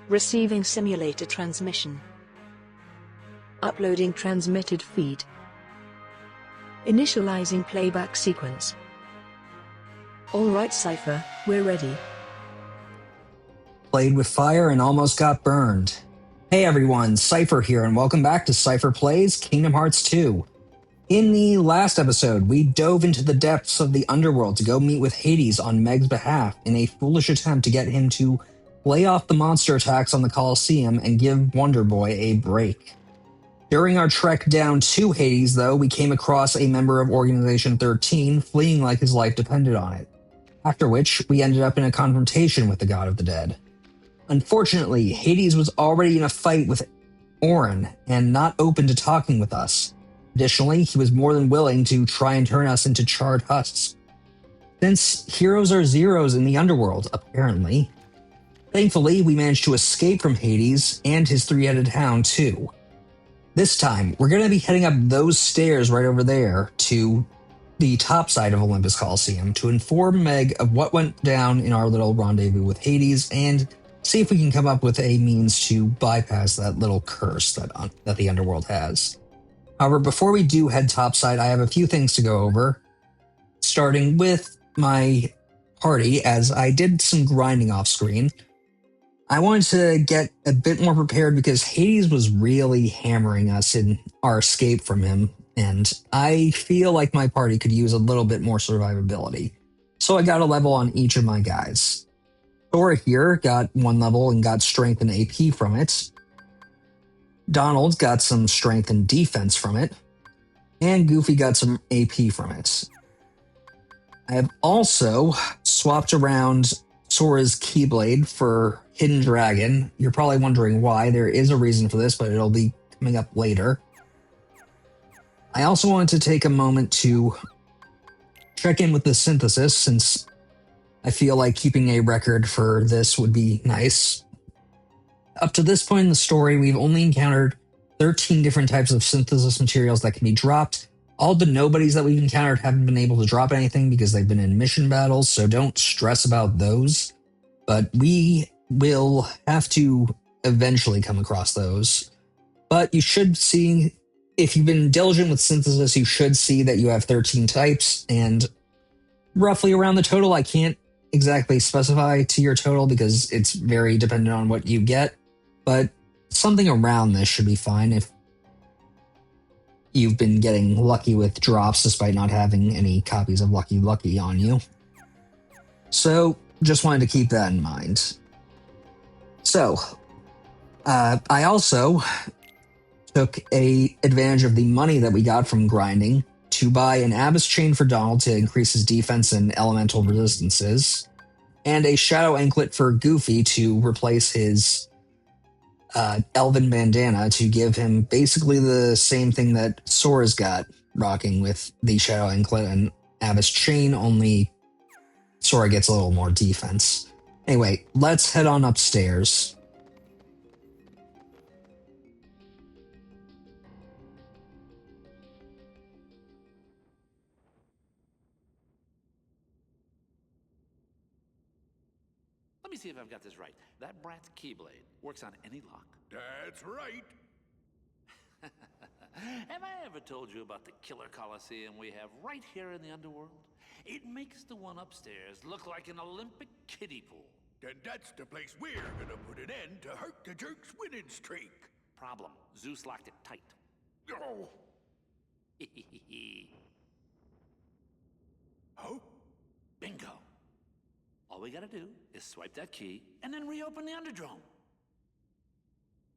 Receiving simulator transmission. Uploading transmitted feed. Initializing playback sequence. Alright Seipher, we're ready. Played with fire and almost got burned. Hey everyone, Seipher here and welcome back to Seipher Plays Kingdom Hearts 2. In the last episode, we dove into the depths of the underworld to go meet with Hades on Meg's behalf in a foolish attempt to get him to lay off the monster attacks on the Colosseum and give Wonder Boy a break. During our trek down to Hades, though, we came across a member of Organization XIII fleeing like his life depended on it, after which we ended up in a confrontation with the God of the Dead. Unfortunately, Hades was already in a fight with Auron and not open to talking with us. Additionally, he was more than willing to try and turn us into charred husks. Since heroes are zeros in the underworld, apparently. Thankfully, we managed to escape from Hades and his three-headed hound, too. This time, we're going to be heading up those stairs right over there to the top side of Olympus Coliseum to inform Meg of what went down in our little rendezvous with Hades and see if we can come up with a means to bypass that little curse that the underworld has. However, before we do head topside, I have a few things to go over, starting with my party, as I did some grinding off screen. I wanted to get a bit more prepared because Hades was really hammering us in our escape from him, and I feel like my party could use a little bit more survivability. So I got a level on each of my guys. Sora here got 1 level and got strength and AP from it. Donald got some strength and defense from it. And Goofy got some AP from it. I have also swapped around Sora's Keyblade for Hidden Dragon. You're probably wondering why. There is a reason for this, but it'll be coming up later. I also wanted to take a moment to check in with the synthesis, since I feel like keeping a record for this would be nice. Up to this point in the story, we've only encountered 13 different types of synthesis materials that can be dropped. All the nobodies that we've encountered haven't been able to drop anything because they've been in mission battles, so don't stress about those. But we will have to eventually come across those. But you should see, if you've been diligent with synthesis, you should see that you have 13 types, and roughly around the total. I can't exactly specify to your total because it's very dependent on what you get, but something around this should be fine if you've been getting lucky with drops despite not having any copies of Lucky Lucky on you. So, just wanted to keep that in mind. So, I also took advantage of the money that we got from grinding to buy an Abyss chain for Donald to increase his defense and elemental resistances, and a Shadow Anklet for Goofy to replace his Elven bandana to give him basically the same thing that Sora's got rocking with the Shadow Anklet and Abyss chain, only Sora gets a little more defense. Anyway, let's head on upstairs. Let me see if I've got this right. That brat's Keyblade works on any lock. That's right. Have I ever told you about the killer Colosseum we have right here in the underworld? It makes the one upstairs look like an Olympic kiddie pool. Then that's the place we're gonna put an end to Herc the Jerk's winning streak. Problem, Zeus locked it tight. Oh. Oh? Bingo. All we gotta do is swipe that key and then reopen the Underdrome.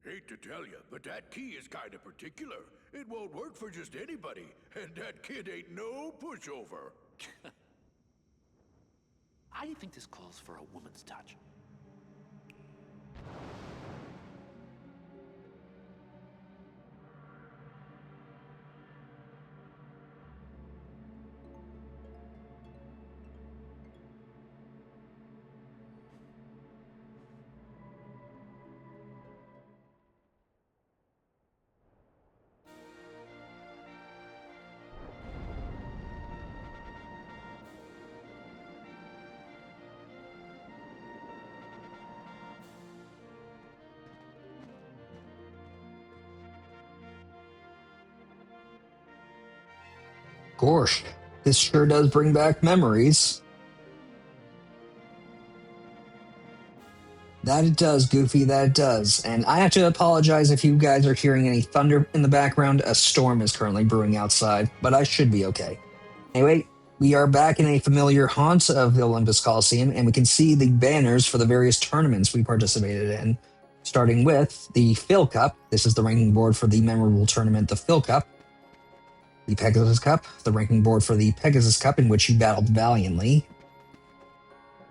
Hate to tell you, but that key is kinda particular. It won't work for just anybody, and that kid ain't no pushover. I think this calls for a woman's touch. Gosh, this sure does bring back memories. That it does, Goofy, that it does. And I have to apologize if you guys are hearing any thunder in the background. A storm is currently brewing outside, but I should be okay. Anyway, we are back in a familiar haunt of the Olympus Coliseum, and we can see the banners for the various tournaments we participated in, starting with the Phil Cup. This is the ranking board for the memorable tournament, the Phil Cup. The Pegasus Cup, the ranking board for the Pegasus Cup, in which you battled valiantly.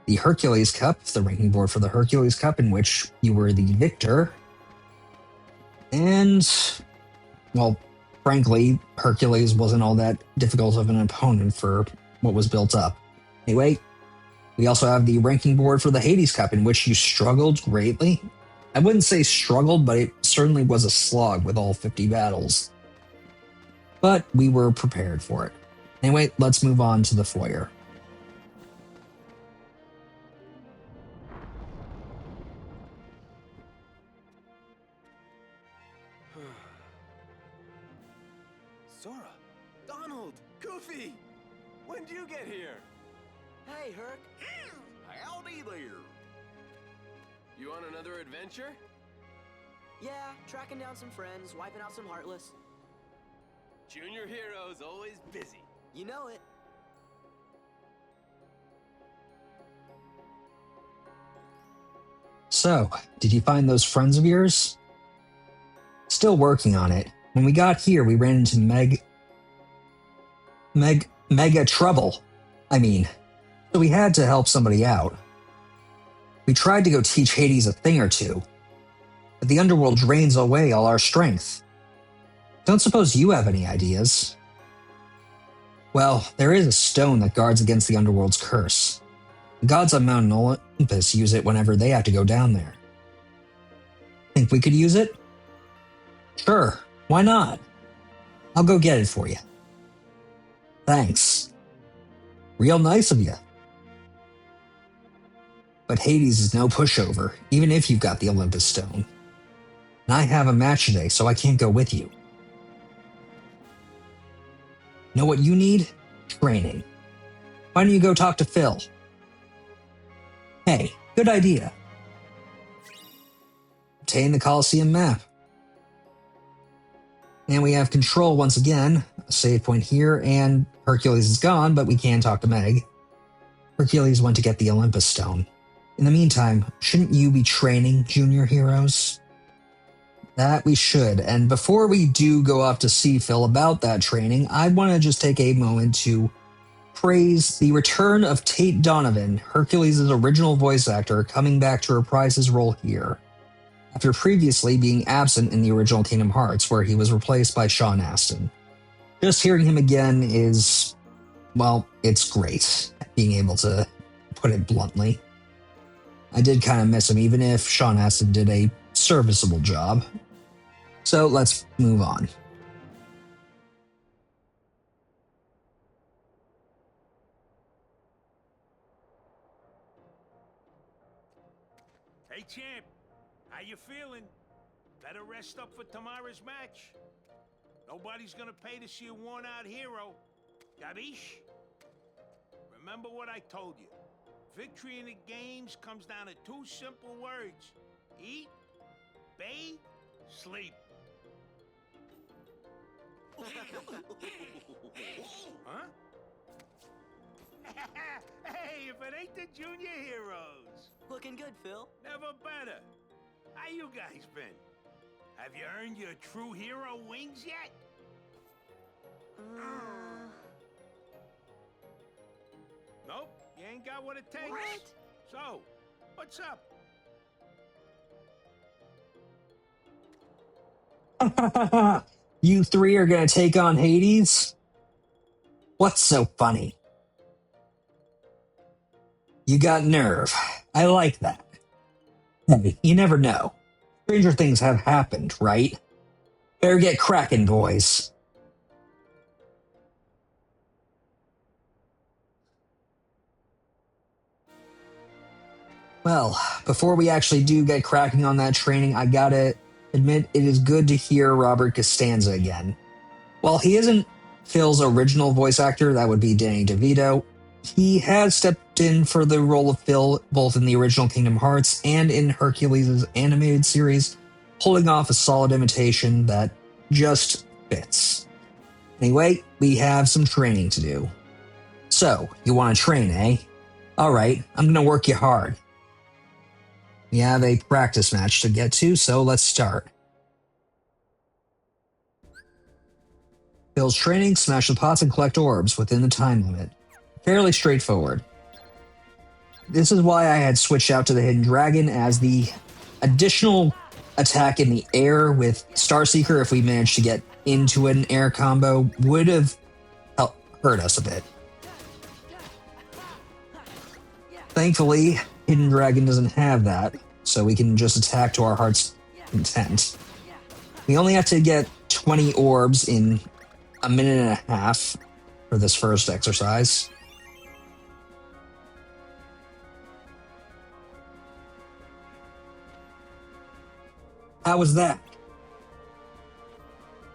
The Hercules Cup, the ranking board for the Hercules Cup, in which you were the victor. And, well, frankly, Hercules wasn't all that difficult of an opponent for what was built up. Anyway, we also have the ranking board for the Hades Cup, in which you struggled greatly. I wouldn't say struggled, but it certainly was a slog with all 50 battles. But we were prepared for it. Anyway, let's move on to the foyer. Sora! Donald! Goofy! When did you get here? Hey, Herc. Howdy there. You on another adventure? Yeah, tracking down some friends, wiping out some Heartless. Junior hero's always busy. You know it. So, did you find those friends of yours? Still working on it. When we got here, we ran into mega trouble. So we had to help somebody out. We tried to go teach Hades a thing or two, but the underworld drains away all our strength. Don't suppose you have any ideas? Well, there is a stone that guards against the underworld's curse. The gods on Mount Olympus use it whenever they have to go down there. Think we could use it? Sure, why not? I'll go get it for you. Thanks. Real nice of you. But Hades is no pushover, even if you've got the Olympus Stone. And I have a match today, so I can't go with you. Know what you need? Training. Why don't you go talk to Phil? Hey, good idea. Obtain the Colosseum map. And we have control once again. A save point here, and Hercules is gone, but we can talk to Meg. Hercules went to get the Olympus Stone. In the meantime, shouldn't you be training junior heroes? That we should, and before we do go off to see Phil about that training, I want to just take a moment to praise the return of Tate Donovan, Hercules' original voice actor, coming back to reprise his role here, after previously being absent in the original Kingdom Hearts, where he was replaced by Sean Astin. Just hearing him again is, well, it's great, being able to put it bluntly. I did kind of miss him, even if Sean Astin did a serviceable job. So let's move on. Hey, champ. How you feeling? Better rest up for tomorrow's match. Nobody's gonna pay to see a worn-out hero. Gabish? Remember what I told you. Victory in the games comes down to two simple words. Eat, bathe, sleep. Huh? Hey, if it ain't the junior heroes. Looking good, Phil. Never better. How you guys been? Have you earned your true hero wings yet? Nope, you ain't got what it takes. What? So, what's up? You three are gonna take on Hades? What's so funny? You got nerve. I like that. Hey, you never know. Stranger things have happened, right? Better get cracking, boys. Well, before we actually do get cracking on that training, I gotta admit it is good to hear Robert Costanza again. While he isn't Phil's original voice actor, that would be Danny DeVito. He has stepped in for the role of Phil both in the original Kingdom Hearts and in Hercules' animated series, pulling off a solid imitation that just fits. Anyway, we have some training to do. So, you want to train, eh? Alright, I'm gonna work you hard. We have a practice match to get to, so let's start. Phil's training, smash the pots and collect orbs within the time limit. Fairly straightforward. This is why I had switched out to the Hidden Dragon as the additional attack in the air with Starseeker, if we managed to get into an air combo, would have hurt us a bit. Thankfully, Hidden Dragon doesn't have that, so we can just attack to our heart's content. We only have to get 20 orbs in a minute and a half for this first exercise. How was that?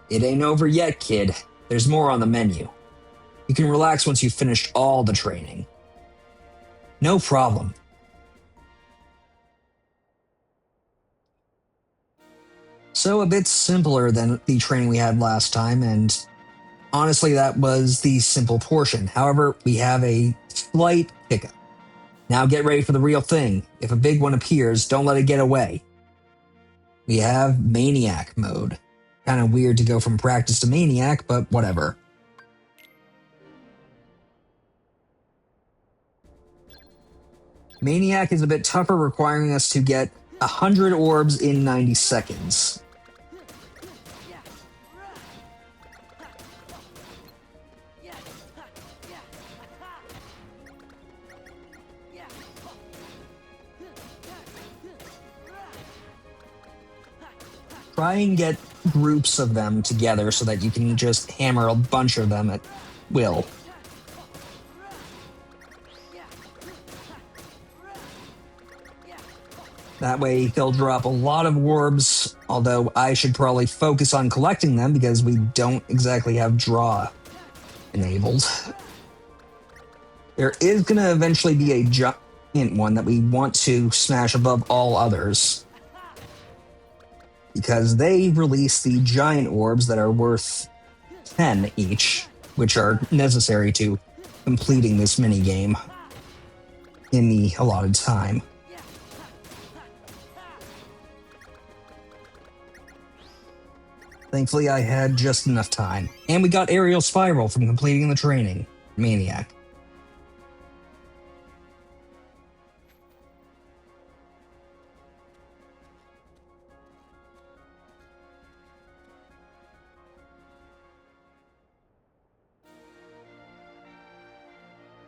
It ain't over yet, kid. There's more on the menu. You can relax once you've finished all the training. No problem. So a bit simpler than the training we had last time, and honestly that was the simple portion. However, we have a slight hiccup. Now get ready for the real thing. If a big one appears, don't let it get away. We have Maniac mode. Kind of weird to go from practice to Maniac, but whatever. Maniac is a bit tougher, requiring us to get 100 orbs in 90 seconds. Try and get groups of them together so that you can just hammer a bunch of them at will. That way they'll drop a lot of orbs, although I should probably focus on collecting them because we don't exactly have draw enabled. There is going to eventually be a giant one that we want to smash above all others, because they release the giant orbs that are worth 10 each, which are necessary to completing this minigame in the allotted time. Thankfully, I had just enough time. And we got Aerial Spiral from completing the training. Maniac.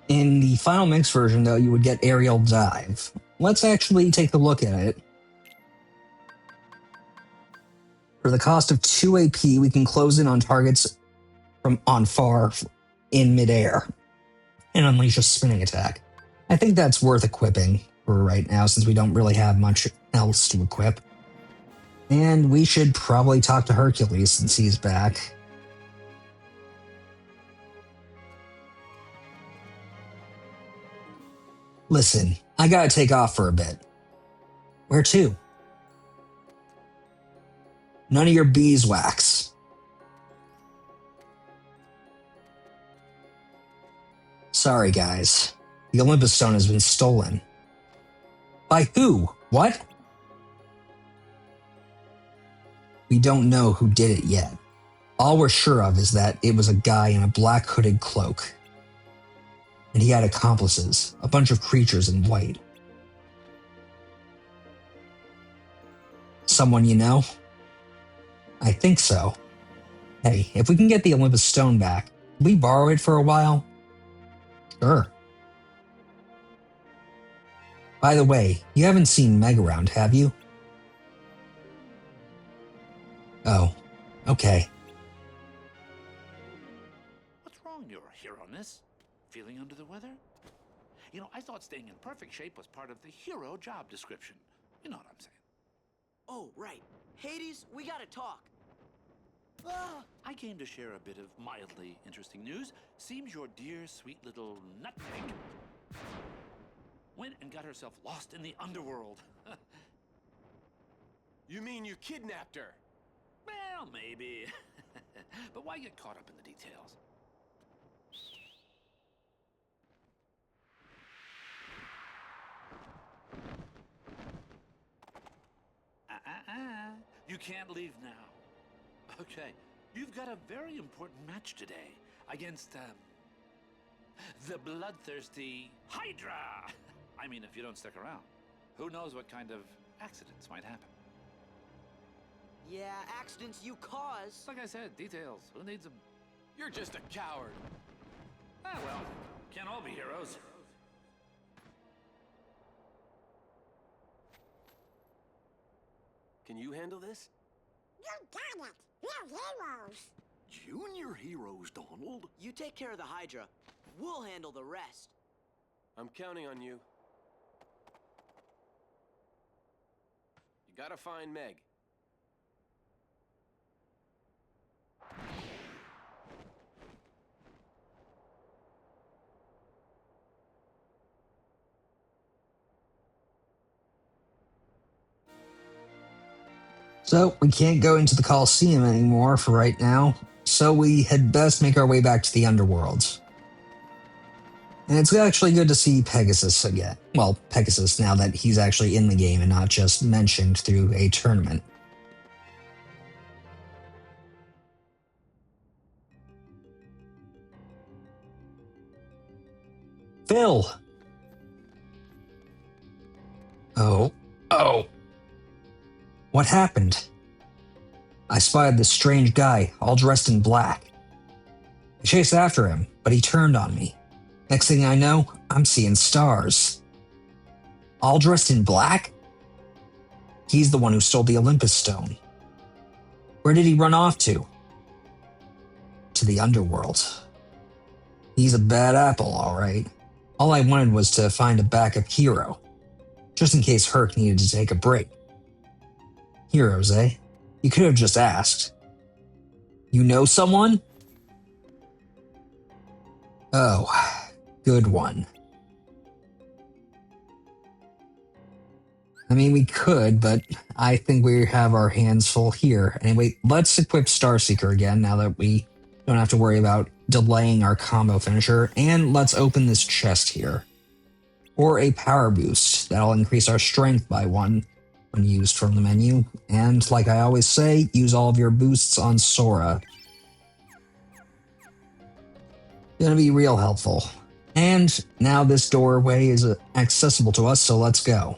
In the final mix version, though, you would get Aerial Dive. Let's actually take a look at it. For the cost of 2 AP, we can close in on targets from on far in midair and unleash a spinning attack. I think that's worth equipping for right now, since we don't really have much else to equip. And we should probably talk to Hercules since he's back. Listen, I gotta take off for a bit. Where to? None of your beeswax. Sorry, guys. The Olympus Stone has been stolen. By who? What? We don't know who did it yet. All we're sure of is that it was a guy in a black hooded cloak. And he had accomplices, a bunch of creatures in white. Someone you know? I think so. Hey, if we can get the Olympus Stone back, can we borrow it for a while? Sure. By the way, you haven't seen Megaround, have you? Oh, okay. What's wrong, your hero-ness? Feeling under the weather? You know, I thought staying in perfect shape was part of the hero job description. You know what I'm saying. Oh, right. Hades, we gotta talk. I came to share a bit of mildly interesting news. Seems your dear, sweet little nutmeg went and got herself lost in the underworld. You mean you kidnapped her? Well, maybe. But why get caught up in the details? You can't leave now. Okay, you've got a very important match today against, the bloodthirsty Hydra! I mean, if you don't stick around, who knows what kind of accidents might happen. Yeah, accidents you cause. Like I said, details. Who needs them? You're just a coward. Ah, well, can't all be heroes. Can you handle this? You got it! We're heroes! Junior heroes, Donald. You take care of the Hydra. We'll handle the rest. I'm counting on you. You gotta find Meg. So, we can't go into the Coliseum anymore for right now, so we had best make our way back to the underworld. And it's actually good to see Pegasus again. Well, Pegasus now that he's actually in the game and not just mentioned through a tournament. Phil! Oh. What happened? I spotted this strange guy, all dressed in black. I chased after him, but he turned on me. Next thing I know, I'm seeing stars. All dressed in black? He's the one who stole the Olympus Stone. Where did he run off to? To the underworld. He's a bad apple, all right. All I wanted was to find a backup hero, just in case Herc needed to take a break. Heroes, eh? You could have just asked. You know someone? Oh, good one. I mean, we could, but I think we have our hands full here. Anyway, let's equip Starseeker again now that we don't have to worry about delaying our combo finisher, and let's open this chest here. Or a power boost. That'll increase our strength by 1 when used from the menu. And like I always say, use all of your boosts on Sora. Gonna be real helpful. And now this doorway is accessible to us, so let's go.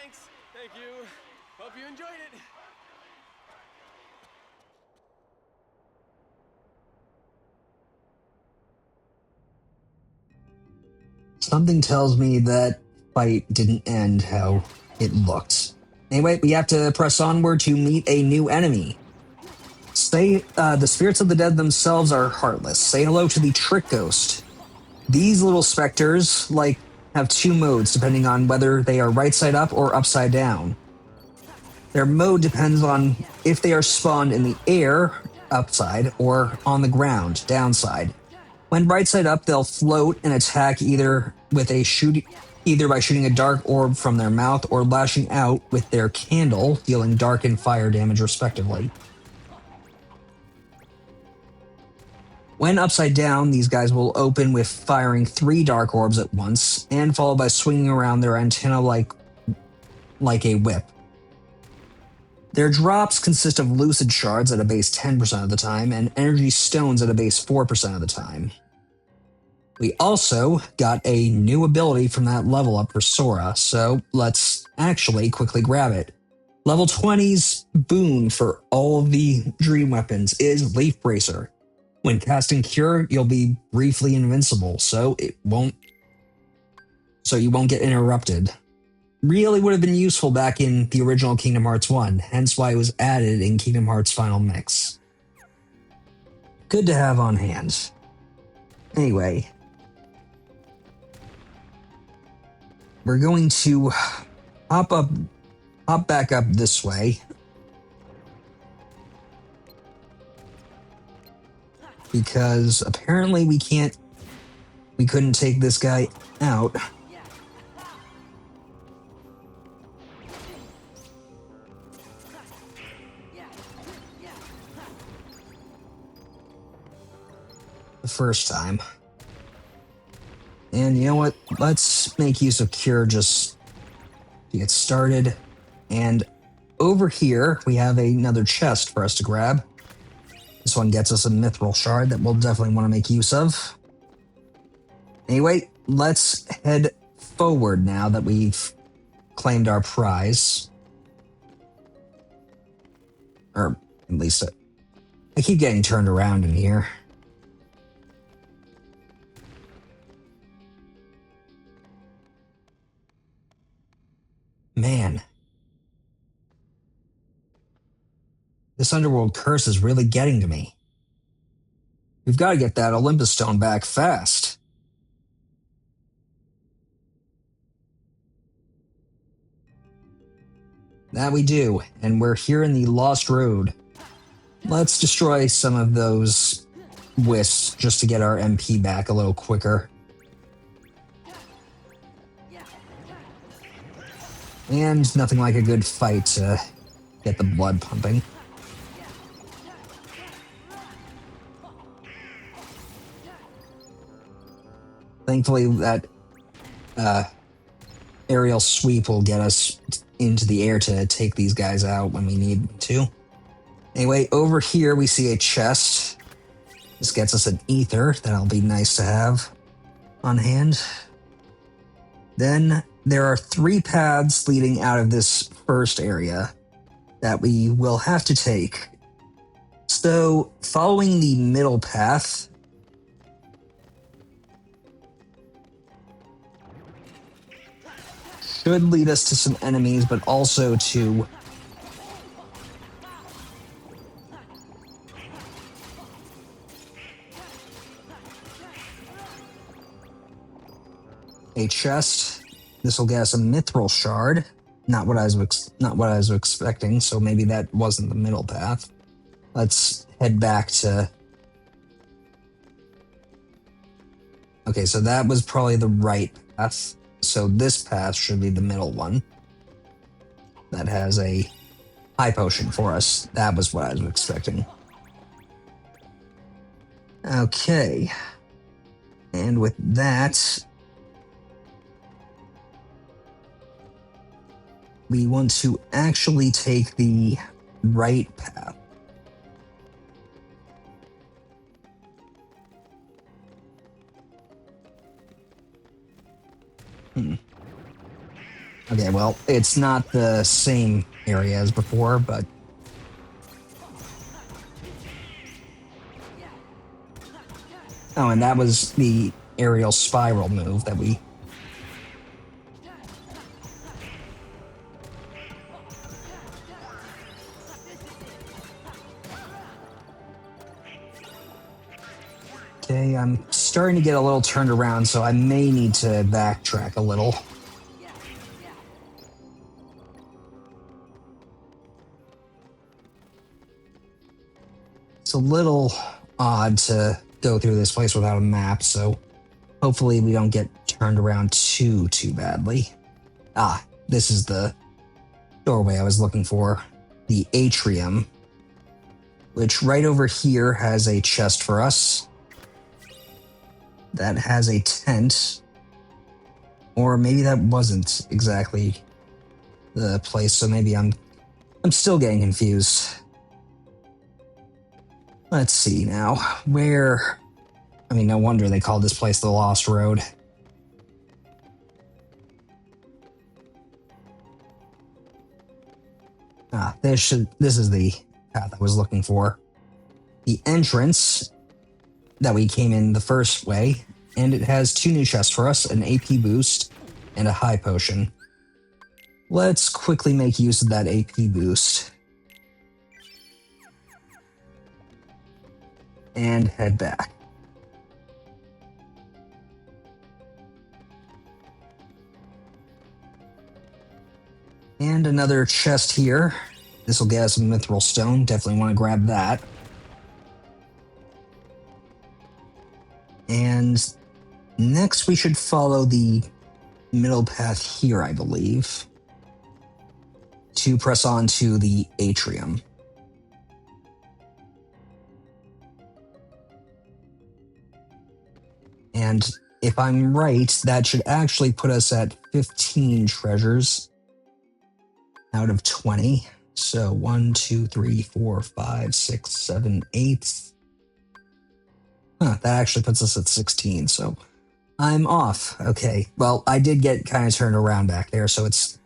Thanks. Thank you. Hope you enjoyed it. Something tells me that fight didn't end how it looked. Anyway, we have to press onward to meet a new enemy. The spirits of the dead themselves are heartless. Say hello to the Trick Ghost. These little specters, have 2 modes depending on whether they are right side up or upside down. Their mode depends on if they are spawned in the air, upside, or on the ground, downside. When right side up, they'll float and attack either by shooting a dark orb from their mouth or lashing out with their candle, dealing dark and fire damage respectively. When upside down, these guys will open with firing 3 dark orbs at once, and followed by swinging around their antenna like a whip. Their drops consist of lucid shards at a base 10% of the time, and energy stones at a base 4% of the time. We also got a new ability from that level up for Sora, so let's actually quickly grab it. Level 20's boon for all of the dream weapons is Leaf Bracer. When casting Cure, you'll be briefly invincible, so you won't get interrupted. Really would have been useful back in the original Kingdom Hearts 1, hence why it was added in Kingdom Hearts Final Mix. Good to have on hand. Anyway, we're going to hop back up this way. Because apparently we couldn't take this guy out. The first time. And you know what? Let's make use of Cure just to get started. And over here, we have another chest for us to grab. This one gets us a mithril shard that we'll definitely want to make use of. Anyway, let's head forward now that we've claimed our prize. Or at least I keep getting turned around in here. Man. This underworld curse is really getting to me. We've got to get that Olympus stone back fast. That we do, and we're here in the Lost Road. Let's destroy some of those wisps just to get our MP back a little quicker. And nothing like a good fight to get the blood pumping. Thankfully, that aerial sweep will get us into the air to take these guys out when we need to. Anyway, over here we see a chest. This gets us an ether. That'll be nice to have on hand. Then there are 3 paths leading out of this first area that we will have to take. So, following the middle path should lead us to some enemies, but also to a chest. This will get us a mithril shard. Not what I was expecting, so maybe that wasn't the middle path. Let's head back to... Okay, so that was probably the right path. So this path should be the middle one. That has a high potion for us. That was what I was expecting. Okay. And with that, we want to actually take the right path. Okay, well, it's not the same area as before, but... Oh, and that was the aerial spiral move that we... Okay, I'm starting to get a little turned around, so I may need to backtrack a little. It's a little odd to go through this place without a map, so hopefully we don't get turned around too badly. Ah, this is the doorway I was looking for. The atrium, which right over here has a chest for us. That has a tent. Or maybe that wasn't exactly the place, so maybe I'm still getting confused. Let's see now. Where... I mean, no wonder they called this place the Lost Road. This is the path I was looking for. The entrance that we came in the first way, and it has 2 new chests for us, an AP boost and a high potion. Let's quickly make use of that AP boost. And head back. And another chest here. This will get us a mithril stone. Definitely want to grab that. And next we should follow the middle path here, I believe, to press on to the atrium. And if I'm right, that should actually put us at 15 treasures out of 20. So 1, 2, 3, 4, 5, 6, 7, 8. That actually puts us at 16, so I'm off. Okay, well, I did get kind of turned around back there, so it's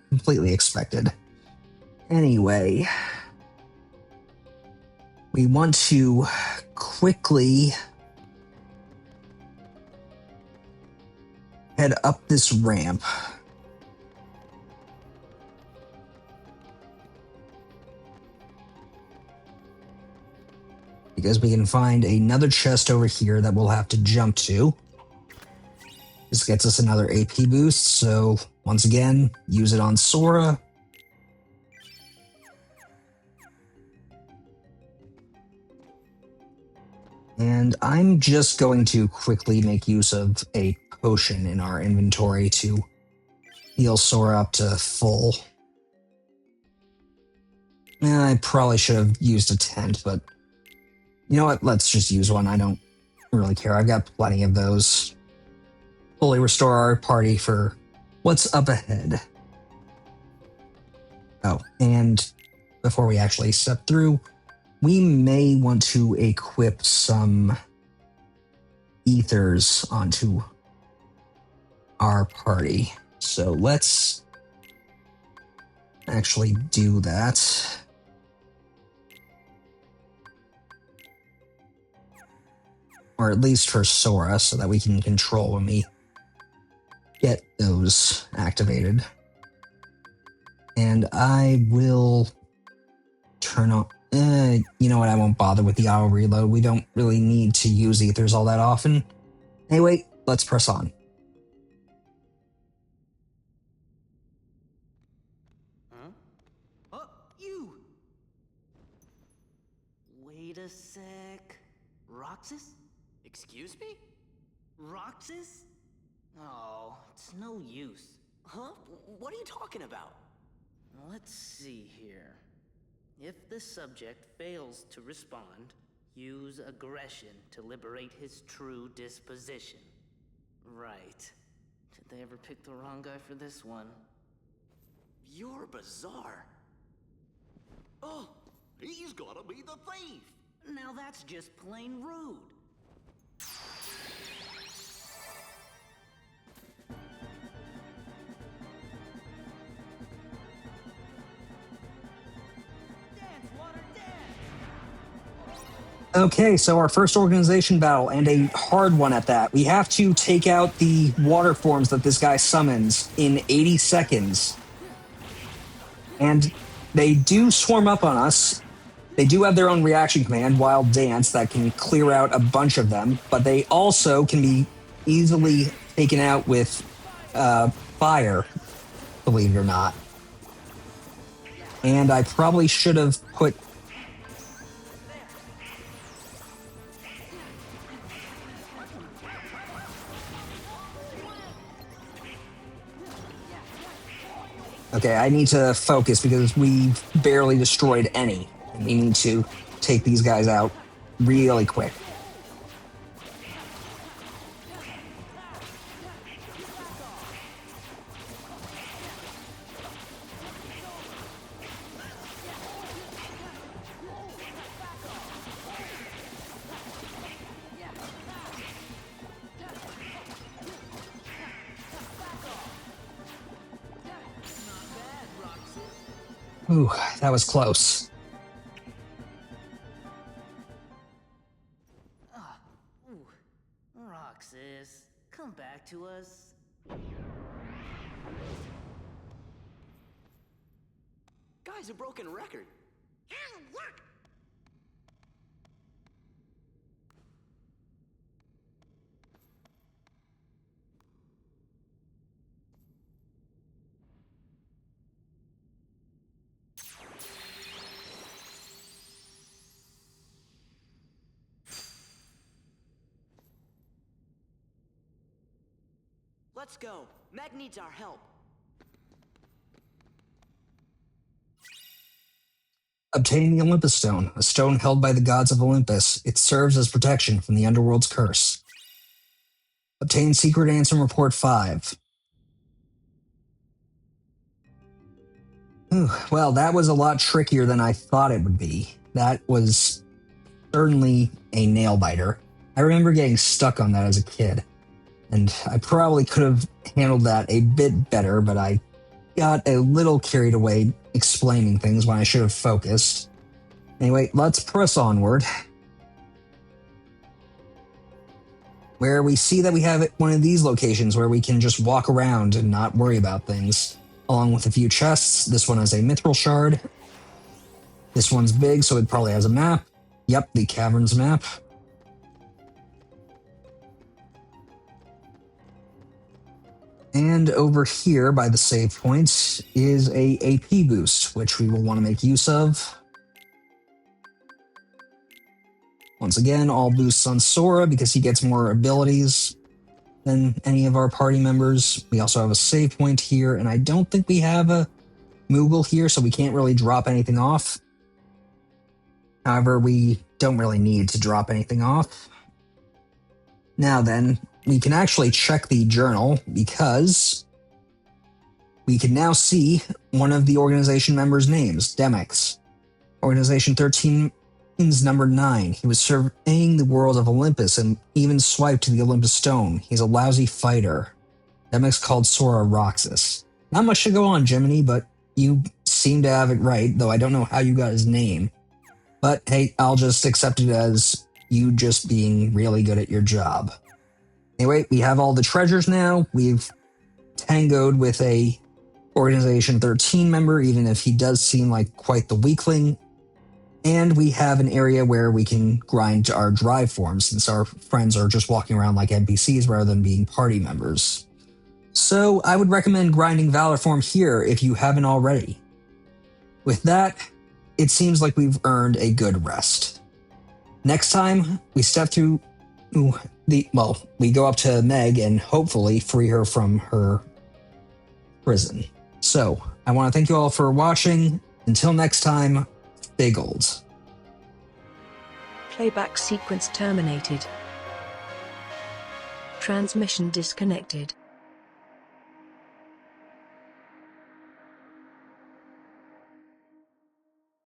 completely expected. Anyway, we want to quickly head up this ramp. Because we can find another chest over here that we'll have to jump to. This gets us another AP boost, so once again, use it on Sora. And I'm just going to quickly make use of a potion in our inventory to heal Sora up to full. I probably should have used a tent, but you know what? Let's just use one. I don't really care. I've got plenty of those. Fully restore our party for what's up ahead. Oh, and before we actually step through, we may want to equip some ethers onto our party. So let's actually do that. Or at least for Sora, so that we can control when we get those activated. And I will turn on... you know what, I won't bother with the auto reload. We don't really need to use ethers all that often. Anyway, let's press on. Huh? Oh, you! Wait a sec. Roxas? Excuse me? Roxas? Oh, it's no use. Huh? What are you talking about? Let's see here. If the subject fails to respond, use aggression to liberate his true disposition. Right. Did they ever pick the wrong guy for this one? You're bizarre. Oh, he's gotta be the thief. Now that's just plain rude. Okay, so our first organization battle, and a hard one at that. We have to take out the water forms that this guy summons in 80 seconds. And they do swarm up on us. They do have their own reaction command, Wild Dance, that can clear out a bunch of them, but they also can be easily taken out with fire, believe it or not. And I probably should have put... Okay, I need to focus because we've barely destroyed any. And we need to take these guys out really quick. Ooh, that was close. Ooh. Roxas, come back to us. Guy's a broken record. Ah, yuck. Let's go. Meg needs our help. Obtaining the Olympus Stone, a stone held by the gods of Olympus. It serves as protection from the underworld's curse. Obtain secret answer report 5. Ooh, well, that was a lot trickier than I thought it would be. That was certainly a nail biter. I remember getting stuck on that as a kid, and I probably could have handled that a bit better, but I got a little carried away explaining things when I should have focused. Anyway, let's press onward. Where we see that we have one of these locations where we can just walk around and not worry about things, along with a few chests. This one has a mithril shard. This one's big, so it probably has a map. Yep, the caverns map. And over here by the save point is a AP boost, which we will want to make use of. Once again, all boosts on Sora because he gets more abilities than any of our party members. We also have a save point here, and I don't think we have a Moogle here, so we can't really drop anything off. However, we don't really need to drop anything off. Now then, we can actually check the journal because we can now see one of the organization members' names, Demix. Organization 13 is number 9. He was surveying the world of Olympus and even swiped to the Olympus Stone. He's a lousy fighter. Demix called Sora Roxas. Not much to go on, Jiminy, but you seem to have it right, though I don't know how you got his name. But hey, I'll just accept it as you just being really good at your job. Anyway, we have all the treasures now. We've tangoed with a Organization 13 member, even if he does seem like quite the weakling. And we have an area where we can grind our drive forms, since our friends are just walking around like NPCs rather than being party members. So I would recommend grinding Valor form here if you haven't already. With that, it seems like we've earned a good rest. Next time, we step through we go up to Meg and hopefully free her from her prison. So, I want to thank you all for watching. Until next time, stay gold. Playback sequence terminated. Transmission disconnected.